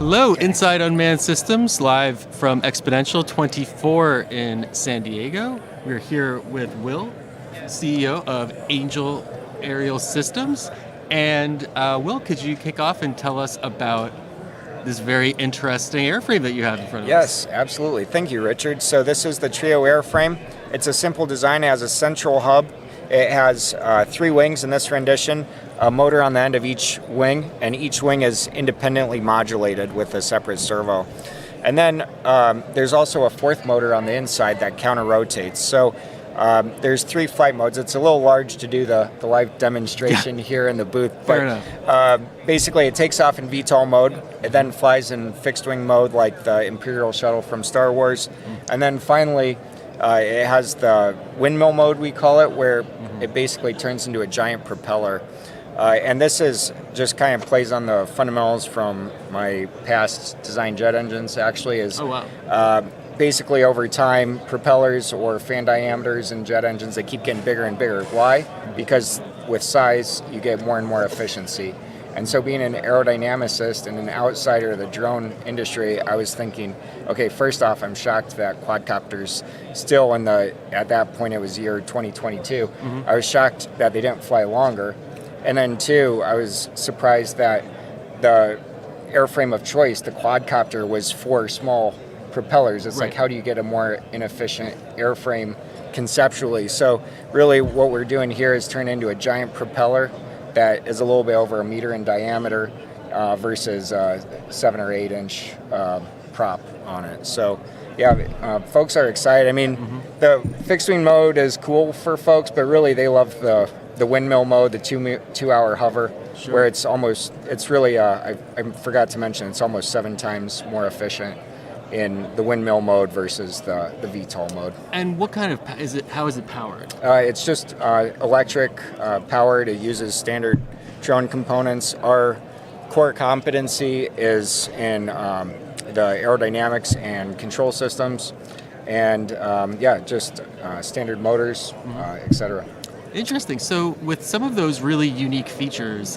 Hello, Inside Unmanned Systems, live from Xponential 24 in San Diego. We're here with Will, CEO of Angel Aerial Systems. And Will, could you kick off and tell us about this very interesting airframe that you have in front of us? Yes, absolutely. Thank you, Richard. So this is the Trio airframe. It's a simple design. It has a central hub. It has 3 wings in this rendition, a motor on the end of each wing, and each wing is independently modulated with a separate servo. And then there's also a 4th motor on the inside that counter-rotates. So there's 3 flight modes. It's a little large to do the live demonstration here in the booth. But basically, it takes off in VTOL mode. It then flies in fixed-wing mode like the Imperial shuttle from Star Wars. And then finally, it has the windmill mode, we call it, where it basically turns into a giant propeller. And this is just kind of plays on the fundamentals from my past design jet engines, actually. Basically, over time, propellers or fan diameters in jet engines, they keep getting bigger and bigger. Why? Because with size, you get more and more efficiency. And so being an aerodynamicist and an outsider of the drone industry, I was thinking, okay, first off, I'm shocked that quadcopters still at that point, it was year 2022, I was shocked that they didn't fly longer. And then 2, I was surprised that the airframe of choice, the quadcopter, was 4 small propellers. It's like, how do you get a more inefficient airframe conceptually? So really what we're doing here is turn into a giant propeller that is a little bit over 1 meter in diameter versus a 7 or 8 inch prop on it. So yeah, folks are excited. I mean, the fixed wing mode is cool for folks, but really they love the windmill mode, the 2-hour hover, where it's really, I forgot to mention, it's almost 7 times more efficient in the windmill mode versus the VTOL mode. And what kind of, how is it powered? It's just electric powered. It uses standard drone components. Our core competency is in the aerodynamics and control systems, and just standard motors, etc. Interesting. So with some of those really unique features,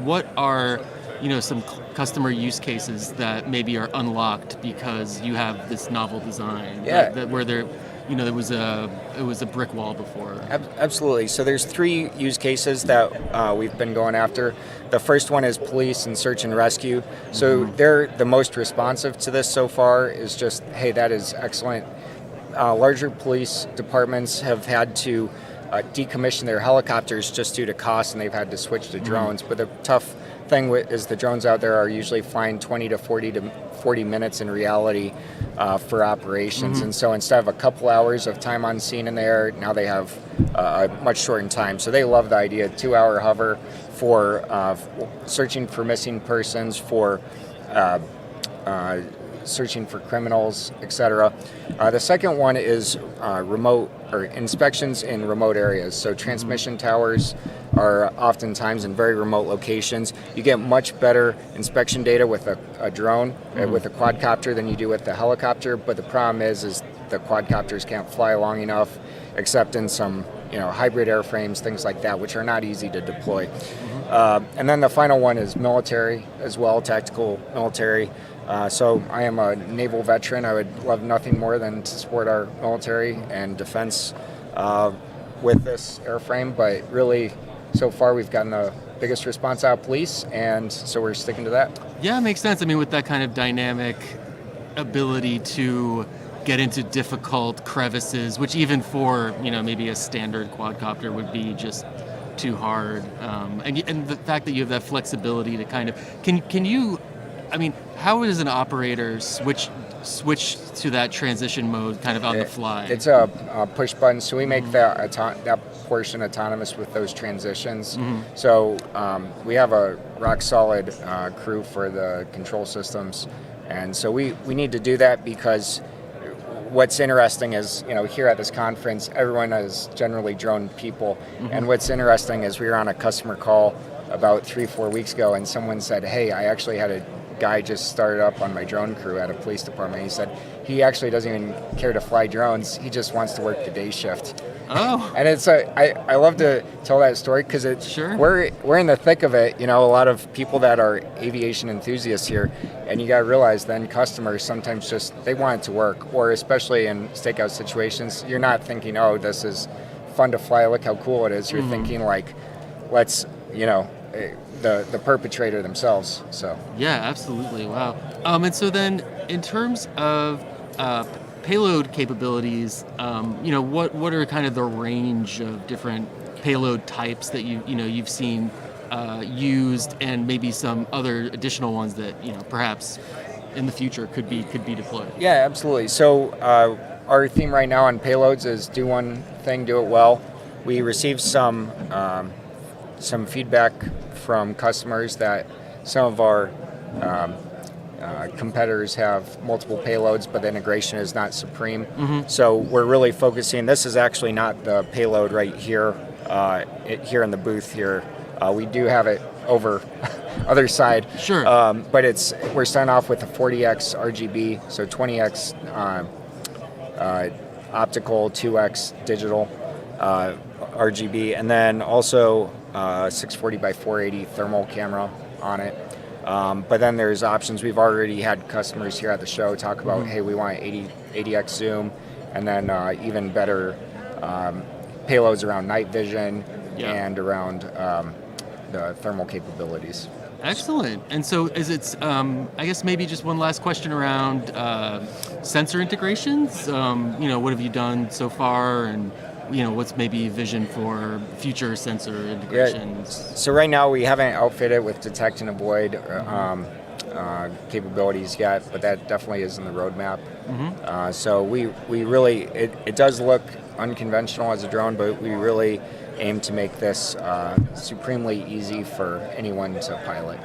what are some customer use cases that maybe are unlocked because you have this novel design? Where there was a brick wall before. Absolutely. So there's 3 use cases that we've been going after. The first one is police and search and rescue. So they're the most responsive to this so far. Is just, hey, that is excellent. Larger police departments have had to decommission their helicopters just due to cost, and they've had to switch to drones. But the tough thing is the drones out there are usually flying 20 to 40 minutes in reality for operations. And so instead of a couple hours of time on scene in the air, now they have a much shortened time. So they love the idea of 2-hour hover for searching for missing persons, for searching for criminals, etc. The second one is remote or inspections in remote areas. So transmission towers are oftentimes in very remote locations. You get much better inspection data with a drone, with a quadcopter, than you do with the helicopter. But the problem is the quadcopters can't fly long enough, except in some hybrid airframes, things like that, which are not easy to deploy. And then the final one is military as well, tactical military. So I am a naval veteran. I would love nothing more than to support our military and defense with this airframe, but really so far we've gotten the biggest response out of police, and so we're sticking to that. Yeah, it makes sense. I mean, with that kind of dynamic ability to get into difficult crevices, which even for maybe a standard quadcopter would be just too hard, and the fact that you have that flexibility to kind of can you, I mean, how does an operator switch to that transition mode kind of on the fly? It's a push button, so we make that portion autonomous with those transitions. So we have a rock solid crew for the control systems, and so we need to do that because what's interesting is, here at this conference, everyone is generally drone people, and what's interesting is we were on a customer call about 3-4 weeks ago, and someone said, hey, I actually had a guy just started up on my drone crew at a police department. He said he actually doesn't even care to fly drones. He just wants to work the day shift. And it's I love to tell that story because it's Sure. we're in the thick of it. You know, a lot of people that are aviation enthusiasts here, and you got to realize then customers sometimes just they want it to work, or especially in stakeout situations, you're not thinking, oh, this is fun to fly. Look how cool it is. You're thinking like, let's the perpetrator themselves. So Yeah, absolutely. Wow. And so then, in terms of payload capabilities, what are kind of the range of different payload types that you've seen used, and maybe some other additional ones that perhaps in the future could be deployed? yeah, absolutely. So our theme right now on payloads is do one thing, do it well. We received some feedback from customers that some of our competitors have multiple payloads, but the integration is not supreme. So we're really focusing. This is actually not the payload right here, here in the booth here. We do have it over other side. Sure. But we're starting off with a 40x RGB, so 20x optical, 2x digital RGB, and then also 640 by 480 thermal camera on it. But then there's options. We've already had customers here at the show talk about, hey, we want 80x zoom, and then even better payloads around night vision and around the thermal capabilities. Excellent. And so is it, I guess maybe just one last question around sensor integrations. What have you done so far, and what's maybe vision for future sensor integrations? Yeah. So right now we haven't outfitted with detect and avoid capabilities yet, but that definitely is in the roadmap. So we really, it does look unconventional as a drone, but we really aim to make this supremely easy for anyone to pilot.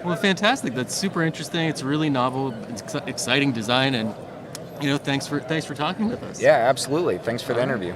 Well, fantastic. That's super interesting. It's really novel, it's exciting design, and thanks for talking with us. Yeah, absolutely. Thanks for the interview.